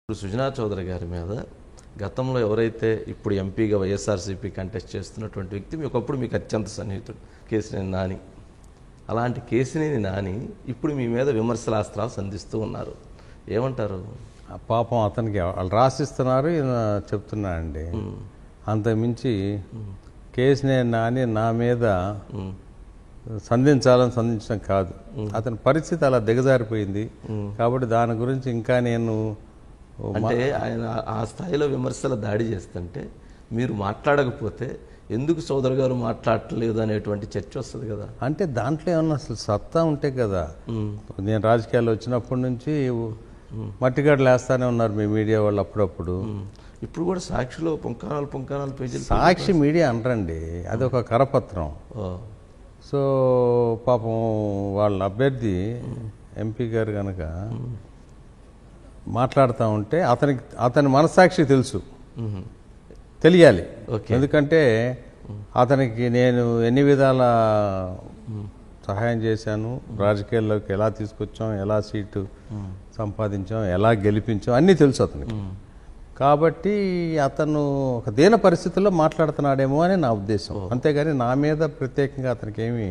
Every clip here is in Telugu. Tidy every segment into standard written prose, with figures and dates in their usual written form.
ఇప్పుడు సుజనా చౌదరి గారి మీద గతంలో ఎవరైతే ఇప్పుడు ఎంపీగా వైఎస్ఆర్సీపీ కంటెస్ట్ చేస్తున్నటువంటి వ్యక్తి ఒకప్పుడు మీకు అత్యంత సన్నిహితుడు కేశినేని నాని. అలాంటి కేశినేని నాని ఇప్పుడు మీ మీద విమర్శలాస్త్రాలు సంధిస్తూ ఉన్నారు. ఏమంటారు? పాపం అతనికి వాళ్ళు రాసిస్తున్నారు, ఈయన చెప్తున్నానండి. అంతకుమించి కేశినేని నాని నా మీద సంధించడం కాదు, అతని పరిస్థితి అలా దిగజారిపోయింది. కాబట్టి దాని గురించి ఇంకా నేను అంటే ఆయన ఆ స్థాయిలో విమర్శల దాడి చేస్తుంటే మీరు మాట్లాడకపోతే ఎందుకు చౌదరి గారు మాట్లాడలేదు అనేటువంటి చర్చ వస్తుంది కదా. అంటే దాంట్లో ఏమన్నా అసలు సత్తా ఉంటే కదా. నేను రాజకీయాల్లో వచ్చినప్పటి నుంచి మట్టిగడ్డలు వేస్తానే ఉన్నారు మీ మీడియా వాళ్ళు అప్పుడప్పుడు. ఇప్పుడు కూడా సాక్షిలో పుంకానాలు పేజీలు. సాక్షి మీడియా అనరండి, అది ఒక కరపత్రం. సో పాపం వాళ్ళ అభ్యర్థి ఎంపీ గారు కనుక మాట్లాడుతూ ఉంటే అతని మనస్సాక్షి తెలుసు, తెలియాలి. ఎందుకంటే అతనికి నేను ఎన్ని విధాల సహాయం చేశాను, రాజకీయాల్లోకి ఎలా తీసుకొచ్చాం, ఎలా సీటు సంపాదించాం, ఎలా గెలిపించాం అన్నీ తెలుసు అతనికి. కాబట్టి అతను ఒక దీన పరిస్థితుల్లో మాట్లాడుతున్నాడేమో అని నా ఉద్దేశం. అంతేగాని నా మీద ప్రత్యేకంగా అతనికి ఏమి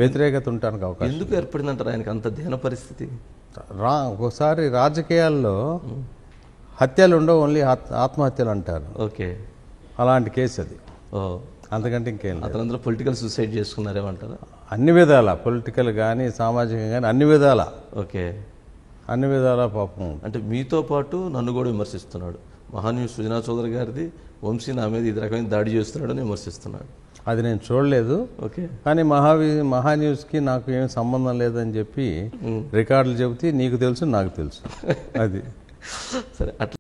వ్యతిరేకత ఉండడానికి అవకాశం. ఎందుకు ఏర్పడిందంటారు ఆయనకి అంత దీన పరిస్థితి? ఒకసారి రాజకీయాల్లో హత్యలు ఉండవు, ఓన్లీ ఆత్మహత్యలు అంటారు. ఓకే, అలాంటి కేసు అది. అంతకంటే ఇంకేం లేదు. అతను అందులో పొలిటికల్ సూసైడ్ చేసుకున్నారేమంటారా? అన్ని విధాల, పొలిటికల్ కానీ సామాజికంగా కానీ అన్ని విధాల. ఓకే, అన్ని విధాల పాపం. అంటే మీతో పాటు నన్ను కూడా విమర్శిస్తున్నాడు. మహాన్యూస్ సుజనా చౌదరి గారిది వంశీ నా మీద ఇది రకమైన దాడి చేస్తున్నాడని విమర్శిస్తున్నాడు. అది నేను చూడలేదు. ఓకే, కానీ మహాన్యూస్కి నాకు ఏం సంబంధం లేదని చెప్పి రికార్డులు చెబితే నీకు తెలుసు, నాకు తెలుసు. అది సరే. అట్లా